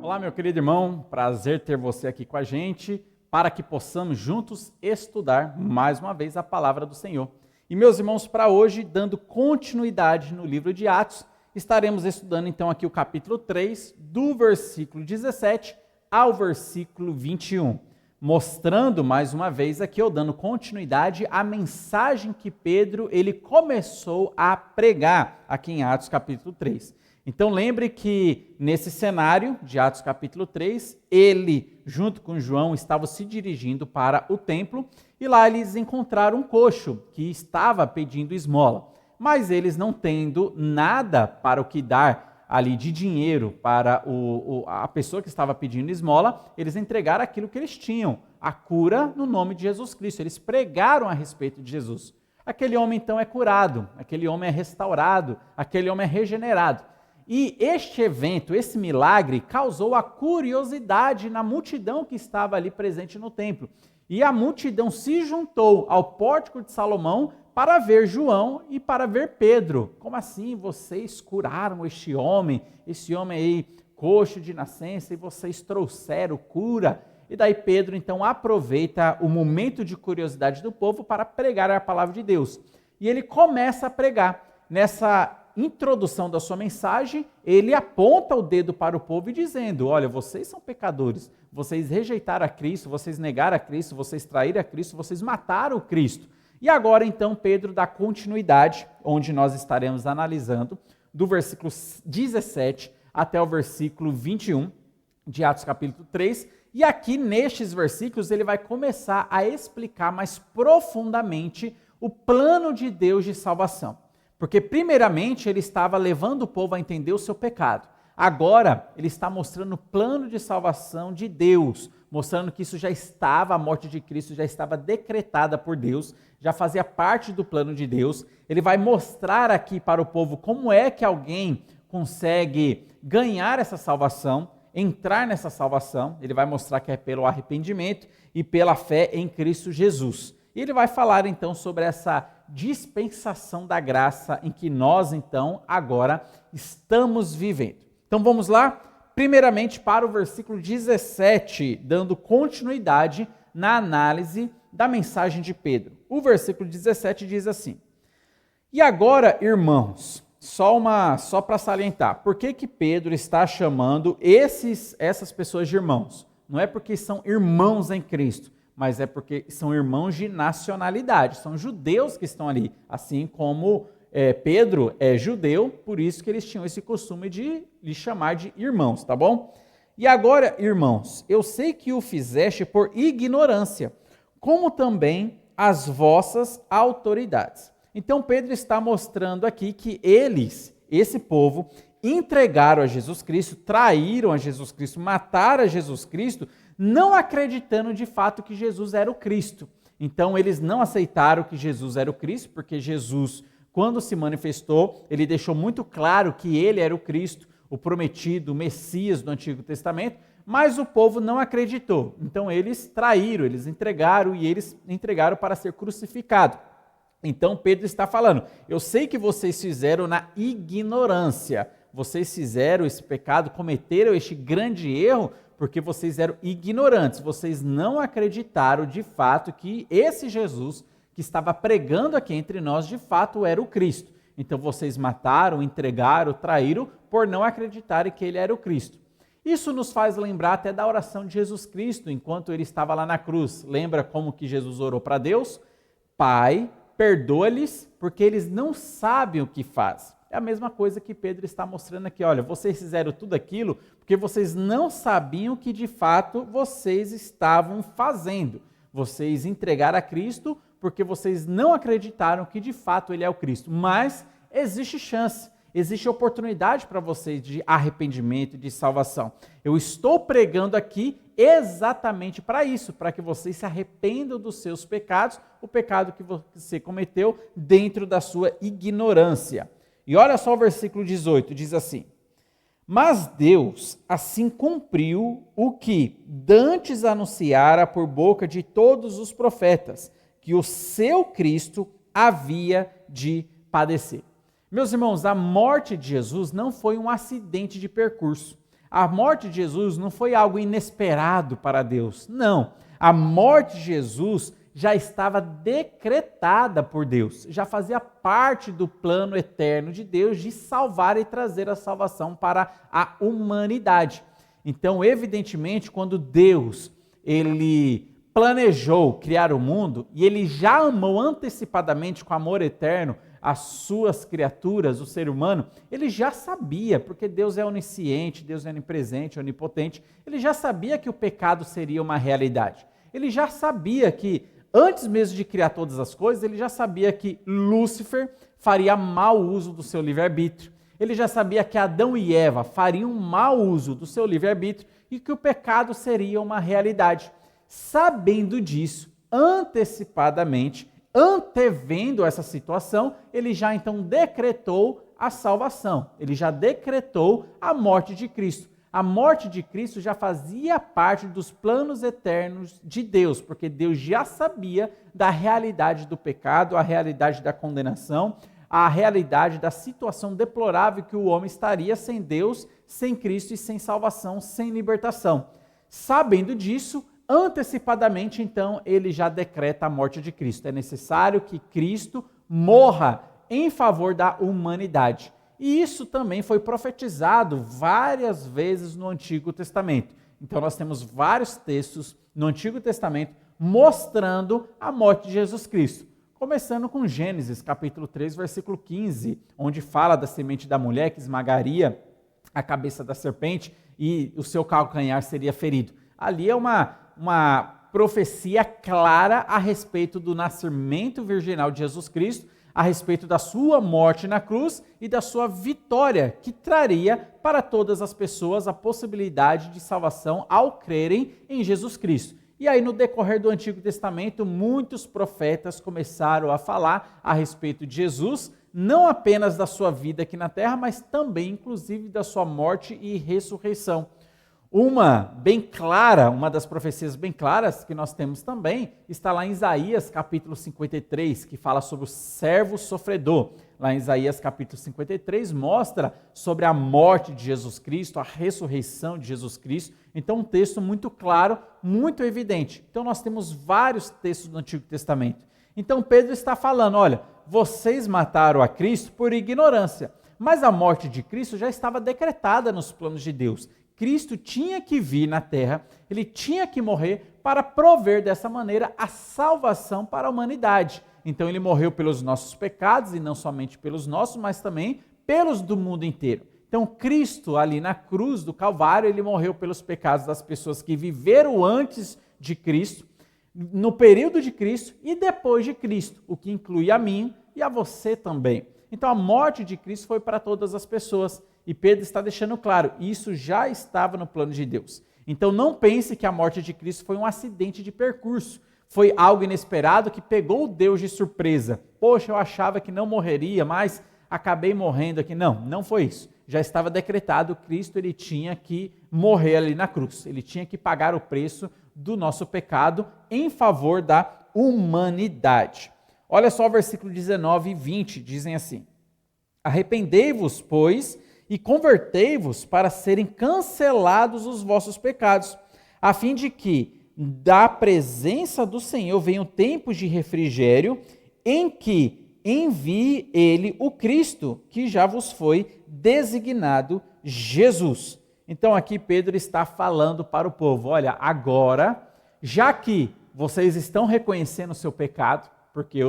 Olá, meu querido irmão, prazer ter você aqui com a gente, para que possamos juntos estudar mais uma vez a palavra do Senhor. E meus irmãos, para hoje, dando continuidade no livro de Atos, estaremos estudando então aqui o capítulo 3, do versículo 17 ao versículo 21, mostrando mais uma vez aqui, ou dando continuidade à mensagem que Pedro ele começou a pregar aqui em Atos capítulo 3. Então lembre que nesse cenário de Atos capítulo 3, ele, junto com João, estavam se dirigindo para o templo e lá eles encontraram um coxo que estava pedindo esmola. Mas eles não tendo nada para o que dar ali de dinheiro para a pessoa que estava pedindo esmola, eles entregaram aquilo que eles tinham, a cura no nome de Jesus Cristo. Eles pregaram a respeito de Jesus. Aquele homem então é curado, aquele homem é restaurado, aquele homem é regenerado. E este evento, esse milagre, causou a curiosidade na multidão que estava ali presente no templo. E a multidão se juntou ao pórtico de Salomão para ver João e para ver Pedro. Como assim? Vocês curaram esse homem aí, coxo de nascença, e vocês trouxeram cura. E daí Pedro, então, aproveita o momento de curiosidade do povo para pregar a palavra de Deus. E ele começa a pregar. Nessa introdução da sua mensagem, ele aponta o dedo para o povo e dizendo: olha, vocês são pecadores, vocês rejeitaram a Cristo, vocês negaram a Cristo, vocês traíram a Cristo, vocês mataram o Cristo. E agora então Pedro dá continuidade, onde nós estaremos analisando, do versículo 17 até o versículo 21 de Atos capítulo 3, e aqui nestes versículos ele vai começar a explicar mais profundamente o plano de Deus de salvação. Porque primeiramente ele estava levando o povo a entender o seu pecado. Agora ele está mostrando o plano de salvação de Deus, mostrando que isso já estava, a morte de Cristo já estava decretada por Deus, já fazia parte do plano de Deus. Ele vai mostrar aqui para o povo como é que alguém consegue ganhar essa salvação, entrar nessa salvação. Ele vai mostrar que é pelo arrependimento e pela fé em Cristo Jesus. E ele vai falar então sobre essa dispensação da graça em que nós então agora estamos vivendo. Então vamos lá, primeiramente para o versículo 17, dando continuidade na análise da mensagem de Pedro. O versículo 17 diz assim: e agora, irmãos, só para salientar, por que Pedro está chamando essas pessoas de irmãos? Não é porque são irmãos em Cristo, mas é porque são irmãos de nacionalidade, são judeus que estão ali, assim como Pedro é judeu, por isso que eles tinham esse costume de lhe chamar de irmãos, tá bom? E agora, irmãos, eu sei que o fizeste por ignorância, como também as vossas autoridades. Então Pedro está mostrando aqui que eles, esse povo, entregaram a Jesus Cristo, traíram a Jesus Cristo, mataram a Jesus Cristo, não acreditando de fato que Jesus era o Cristo. Então eles não aceitaram que Jesus era o Cristo, porque Jesus, quando se manifestou, ele deixou muito claro que ele era o Cristo, o prometido, o Messias do Antigo Testamento, mas o povo não acreditou. Então eles traíram, eles entregaram e eles entregaram para ser crucificado. Então Pedro está falando: eu sei que vocês fizeram na ignorância, vocês fizeram esse pecado, cometeram este grande erro, porque vocês eram ignorantes, vocês não acreditaram de fato que esse Jesus que estava pregando aqui entre nós, de fato era o Cristo. Então vocês mataram, entregaram, traíram, por não acreditarem que ele era o Cristo. Isso nos faz lembrar até da oração de Jesus Cristo, enquanto ele estava lá na cruz. Lembra como que Jesus orou para Deus? Pai, perdoa-lhes, porque eles não sabem o que fazem. É a mesma coisa que Pedro está mostrando aqui. Olha, vocês fizeram tudo aquilo porque vocês não sabiam o que de fato vocês estavam fazendo. Vocês entregaram a Cristo porque vocês não acreditaram que de fato ele é o Cristo. Mas existe chance, existe oportunidade para vocês de arrependimento e de salvação. Eu estou pregando aqui exatamente para isso, para que vocês se arrependam dos seus pecados, o pecado que você cometeu dentro da sua ignorância. E olha só o versículo 18, diz assim: mas Deus assim cumpriu o que dantes anunciara por boca de todos os profetas, que o seu Cristo havia de padecer. Meus irmãos, a morte de Jesus não foi um acidente de percurso. A morte de Jesus não foi algo inesperado para Deus. Não. A morte de Jesus já estava decretada por Deus. Já fazia parte do plano eterno de Deus de salvar e trazer a salvação para a humanidade. Então, evidentemente, quando Deus ele planejou criar o mundo e ele já amou antecipadamente com amor eterno as suas criaturas, o ser humano, ele já sabia, porque Deus é onisciente, Deus é onipresente, onipotente, ele já sabia que o pecado seria uma realidade. Ele já sabia que, antes mesmo de criar todas as coisas, ele já sabia que Lúcifer faria mau uso do seu livre-arbítrio. Ele já sabia que Adão e Eva fariam mau uso do seu livre-arbítrio e que o pecado seria uma realidade. Sabendo disso, antecipadamente, antevendo essa situação, ele já então decretou a salvação. Ele já decretou a morte de Cristo. A morte de Cristo já fazia parte dos planos eternos de Deus, porque Deus já sabia da realidade do pecado, a realidade da condenação, a realidade da situação deplorável que o homem estaria sem Deus, sem Cristo e sem salvação, sem libertação. Sabendo disso, antecipadamente, então, ele já decreta a morte de Cristo. É necessário que Cristo morra em favor da humanidade. E isso também foi profetizado várias vezes no Antigo Testamento. Então, nós temos vários textos no Antigo Testamento mostrando a morte de Jesus Cristo. Começando com Gênesis, capítulo 3, versículo 15, onde fala da semente da mulher que esmagaria a cabeça da serpente e o seu calcanhar seria ferido. Ali é uma profecia clara a respeito do nascimento virginal de Jesus Cristo, a respeito da sua morte na cruz e da sua vitória, que traria para todas as pessoas a possibilidade de salvação ao crerem em Jesus Cristo. E aí, no decorrer do Antigo Testamento, muitos profetas começaram a falar a respeito de Jesus, não apenas da sua vida aqui na terra, mas também, inclusive, da sua morte e ressurreição. Uma das profecias bem claras que nós temos também, está lá em Isaías capítulo 53, que fala sobre o servo sofredor. Lá em Isaías capítulo 53 mostra sobre a morte de Jesus Cristo, a ressurreição de Jesus Cristo. Então um texto muito claro, muito evidente. Então nós temos vários textos do Antigo Testamento. Então Pedro está falando, olha, vocês mataram a Cristo por ignorância, mas a morte de Cristo já estava decretada nos planos de Deus. Cristo tinha que vir na terra, ele tinha que morrer para prover dessa maneira a salvação para a humanidade. Então ele morreu pelos nossos pecados, e não somente pelos nossos, mas também pelos do mundo inteiro. Então Cristo ali na cruz do Calvário, ele morreu pelos pecados das pessoas que viveram antes de Cristo, no período de Cristo e depois de Cristo, o que inclui a mim e a você também. Então a morte de Cristo foi para todas as pessoas. E Pedro está deixando claro, isso já estava no plano de Deus. Então não pense que a morte de Cristo foi um acidente de percurso, foi algo inesperado que pegou Deus de surpresa. Poxa, eu achava que não morreria, mas acabei morrendo aqui. Não, não foi isso. Já estava decretado, Cristo ele tinha que morrer ali na cruz. Ele tinha que pagar o preço do nosso pecado em favor da humanidade. Olha só o versículo 19 e 20, dizem assim: arrependei-vos, pois, e convertei-vos para serem cancelados os vossos pecados, a fim de que da presença do Senhor venham tempos de refrigério, em que envie ele o Cristo, que já vos foi designado Jesus. Então aqui Pedro está falando para o povo, olha, agora, já que vocês estão reconhecendo o seu pecado, porque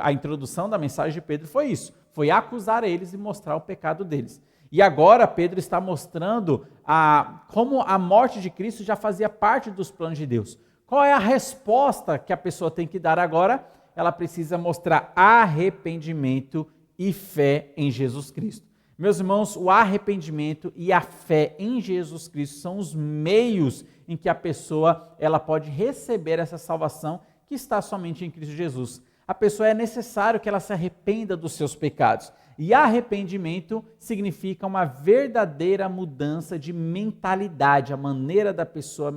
a introdução da mensagem de Pedro foi isso, foi acusar eles e mostrar o pecado deles. E agora Pedro está mostrando como a morte de Cristo já fazia parte dos planos de Deus. Qual é a resposta que a pessoa tem que dar agora? Ela precisa mostrar arrependimento e fé em Jesus Cristo. Meus irmãos, o arrependimento e a fé em Jesus Cristo são os meios em que a pessoa ela pode receber essa salvação que está somente em Cristo Jesus. A pessoa é necessário que ela se arrependa dos seus pecados. E arrependimento significa uma verdadeira mudança de mentalidade, a maneira da pessoa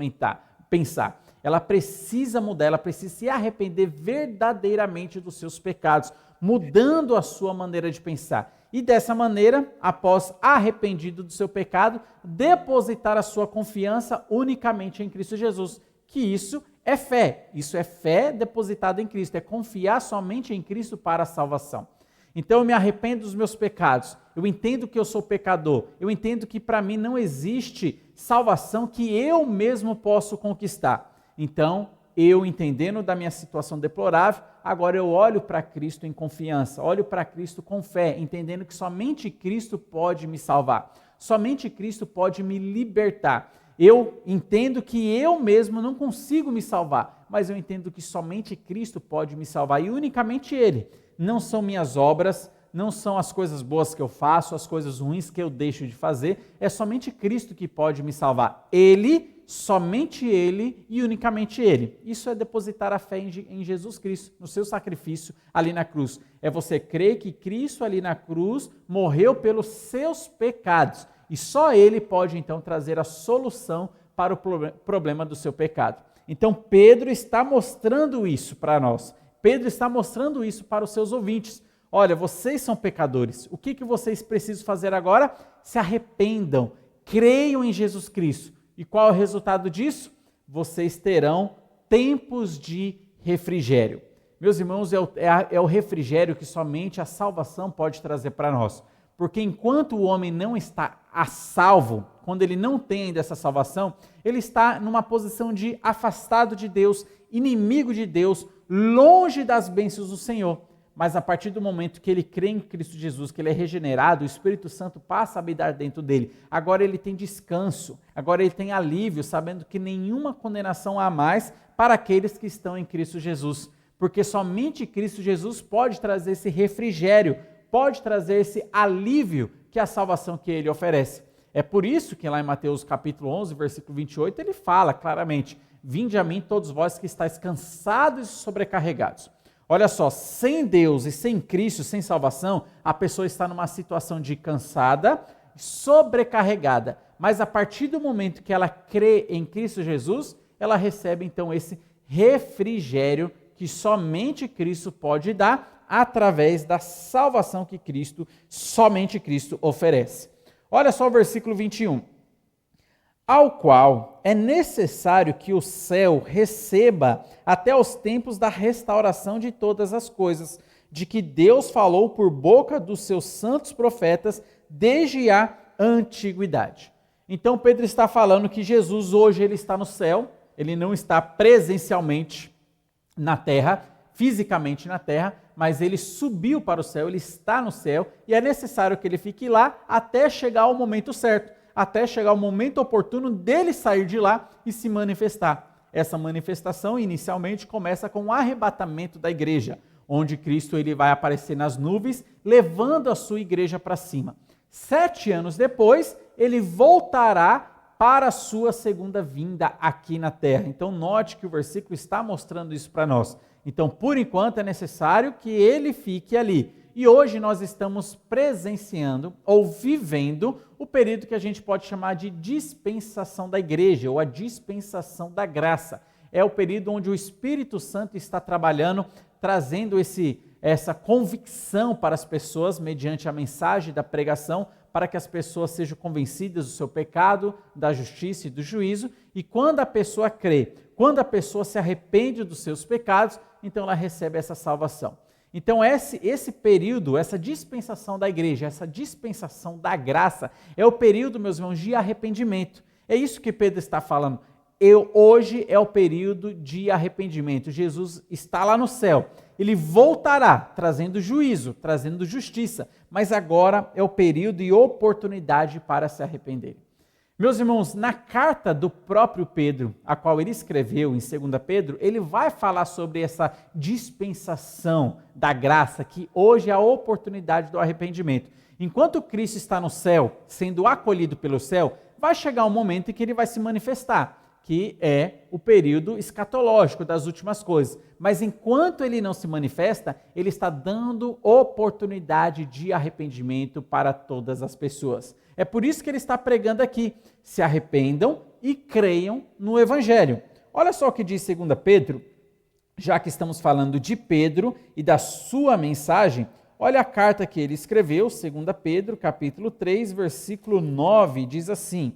pensar. Ela precisa mudar, ela precisa se arrepender verdadeiramente dos seus pecados, mudando a sua maneira de pensar. e dessa maneira, após arrependido do seu pecado, depositar a sua confiança unicamente em Cristo Jesus, que isso é fé depositada em Cristo, é confiar somente em Cristo para a salvação. Então eu me arrependo dos meus pecados, eu entendo que eu sou pecador, eu entendo que para mim não existe salvação que eu mesmo posso conquistar. Então, eu entendendo da minha situação deplorável, agora eu olho para Cristo em confiança, olho para Cristo com fé, entendendo que somente Cristo pode me salvar, somente Cristo pode me libertar. Eu entendo que eu mesmo não consigo me salvar, mas eu entendo que somente Cristo pode me salvar e unicamente Ele. Não são minhas obras, não são as coisas boas que eu faço, as coisas ruins que eu deixo de fazer, é somente Cristo que pode me salvar. Ele, somente Ele e unicamente Ele. Isso é depositar a fé em Jesus Cristo, no seu sacrifício ali na cruz. É você crer que Cristo ali na cruz morreu pelos seus pecados e só Ele pode então trazer a solução para o problema do seu pecado. Então Pedro está mostrando isso para nós. Pedro está mostrando isso para os seus ouvintes. Olha, vocês são pecadores. O que vocês precisam fazer agora? Se arrependam, creiam em Jesus Cristo. E qual é o resultado disso? Vocês terão tempos de refrigério. Meus irmãos, é o refrigério que somente a salvação pode trazer para nós. Porque enquanto o homem não está a salvo, quando ele não tem ainda essa salvação, ele está numa posição de afastado de Deus, inimigo de Deus, longe das bênçãos do Senhor. Mas a partir do momento que ele crê em Cristo Jesus, que ele é regenerado, o Espírito Santo passa a habitar dentro dele. Agora ele tem descanso, agora ele tem alívio, sabendo que nenhuma condenação há mais para aqueles que estão em Cristo Jesus. Porque somente Cristo Jesus pode trazer esse refrigério, pode trazer esse alívio que é a salvação que ele oferece. É por isso que lá em Mateus capítulo 11, versículo 28, ele fala claramente: vinde a mim todos vós que estáis cansados e sobrecarregados. Olha só, sem Deus e sem Cristo, sem salvação, a pessoa está numa situação de cansada, sobrecarregada. Mas a partir do momento que ela crê em Cristo Jesus, ela recebe então esse refrigério que somente Cristo pode dar através da salvação que somente Cristo oferece. Olha só o versículo 21. Ao qual é necessário que o céu receba até os tempos da restauração de todas as coisas, de que Deus falou por boca dos seus santos profetas desde a antiguidade. Então Pedro está falando que Jesus hoje ele está no céu, ele não está presencialmente na terra, fisicamente na terra, mas ele subiu para o céu, ele está no céu e é necessário que ele fique lá até chegar ao momento certo. Até chegar o momento oportuno dele sair de lá e se manifestar. Essa manifestação inicialmente começa com o arrebatamento da igreja, onde Cristo ele vai aparecer nas nuvens, levando a sua igreja para cima. 7 anos depois, ele voltará para a sua segunda vinda aqui na terra. Então note que o versículo está mostrando isso para nós. Então, por enquanto, é necessário que ele fique ali. E hoje nós estamos presenciando ou vivendo o período que a gente pode chamar de dispensação da igreja ou a dispensação da graça. É o período onde o Espírito Santo está trabalhando, trazendo essa convicção para as pessoas mediante a mensagem da pregação, para que as pessoas sejam convencidas do seu pecado, da justiça e do juízo. E quando a pessoa crê, quando a pessoa se arrepende dos seus pecados, então ela recebe essa salvação. Então esse período, essa dispensação da igreja, essa dispensação da graça, é o período, meus irmãos, de arrependimento. É isso que Pedro está falando. Hoje é o período de arrependimento. Jesus está lá no céu. Ele voltará trazendo juízo, trazendo justiça. Mas agora é o período e oportunidade para se arrepender. Meus irmãos, na carta do próprio Pedro, a qual ele escreveu em 2 Pedro, ele vai falar sobre essa dispensação da graça, que hoje é a oportunidade do arrependimento. Enquanto Cristo está no céu, sendo acolhido pelo céu, vai chegar um momento em que ele vai se manifestar, que é o período escatológico das últimas coisas. Mas enquanto ele não se manifesta, ele está dando oportunidade de arrependimento para todas as pessoas. É por isso que ele está pregando aqui: se arrependam e creiam no Evangelho. Olha só o que diz 2 Pedro, já que estamos falando de Pedro e da sua mensagem, Olha a carta que ele escreveu, 2 Pedro, capítulo 3, versículo 9, diz assim: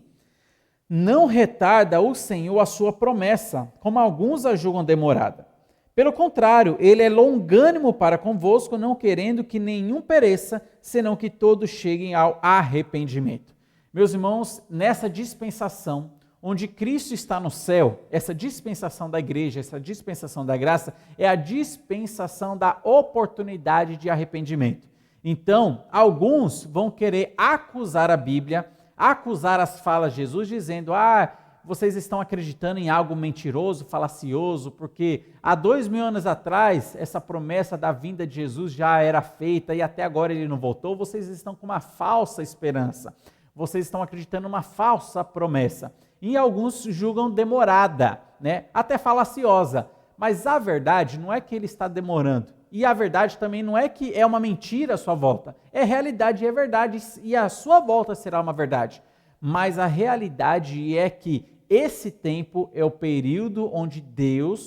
não retarda o Senhor a sua promessa, como alguns a julgam demorada. Pelo contrário, ele é longânimo para convosco, não querendo que nenhum pereça, senão que todos cheguem ao arrependimento. Meus irmãos, nessa dispensação, onde Cristo está no céu, essa dispensação da igreja, essa dispensação da graça, é a dispensação da oportunidade de arrependimento. Então, alguns vão querer acusar a Bíblia, acusar as falas de Jesus, dizendo, vocês estão acreditando em algo mentiroso, falacioso, porque há 2000 anos atrás, essa promessa da vinda de Jesus já era feita e até agora ele não voltou, vocês estão com uma falsa esperança, vocês estão acreditando numa falsa promessa. E alguns julgam demorada, até falaciosa, mas a verdade não é que ele está demorando. E a verdade também não é que é uma mentira a sua volta. É realidade e é verdade, e a sua volta será uma verdade. Mas a realidade é que esse tempo é o período onde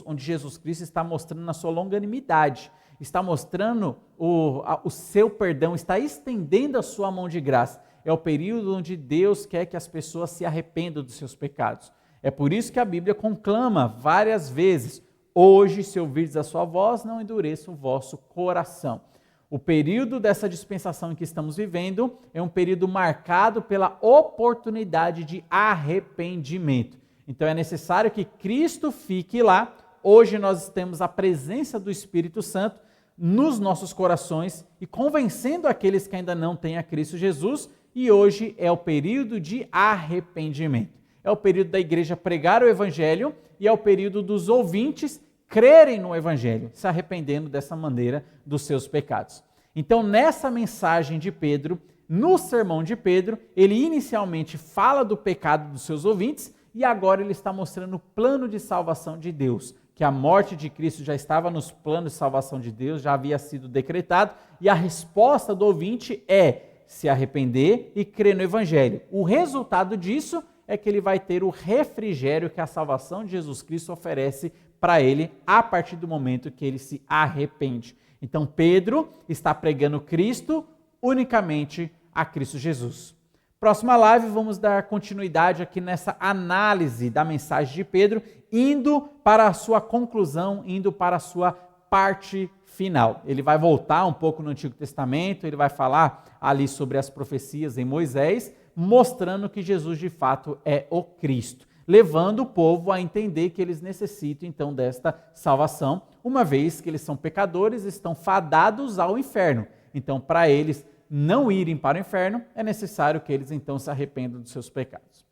onde Jesus Cristo está mostrando a sua longanimidade, está mostrando o seu perdão, está estendendo a sua mão de graça. É o período onde Deus quer que as pessoas se arrependam dos seus pecados. É por isso que a Bíblia conclama várias vezes: hoje, se ouvirdes a sua voz, não endureça o vosso coração. O período dessa dispensação em que estamos vivendo é um período marcado pela oportunidade de arrependimento. Então é necessário que Cristo fique lá. Hoje nós temos a presença do Espírito Santo nos nossos corações e convencendo aqueles que ainda não têm a Cristo Jesus. E hoje é o período de arrependimento. É o período da igreja pregar o Evangelho e é o período dos ouvintes crerem no Evangelho, se arrependendo dessa maneira dos seus pecados. Então, nessa mensagem de Pedro, no sermão de Pedro, ele inicialmente fala do pecado dos seus ouvintes e agora ele está mostrando o plano de salvação de Deus, que a morte de Cristo já estava nos planos de salvação de Deus, já havia sido decretado, e a resposta do ouvinte é se arrepender e crer no Evangelho. O resultado disso é que ele vai ter o refrigério que a salvação de Jesus Cristo oferece para ele a partir do momento que ele se arrepende. Então Pedro está pregando Cristo unicamente a Cristo Jesus. Próxima live vamos dar continuidade aqui nessa análise da mensagem de Pedro, indo para a sua conclusão, indo para a sua parte final. Ele vai voltar um pouco no Antigo Testamento, ele vai falar ali sobre as profecias em Moisés, mostrando que Jesus de fato é o Cristo, levando o povo a entender que eles necessitam então desta salvação, uma vez que eles são pecadores, estão fadados ao inferno. Então, para eles não irem para o inferno, é necessário que eles então se arrependam dos seus pecados.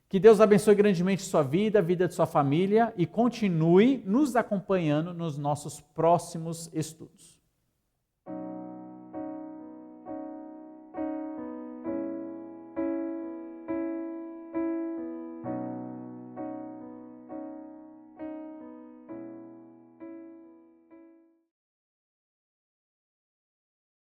Que Deus abençoe grandemente sua vida, a vida de sua família e continue nos acompanhando nos nossos próximos estudos.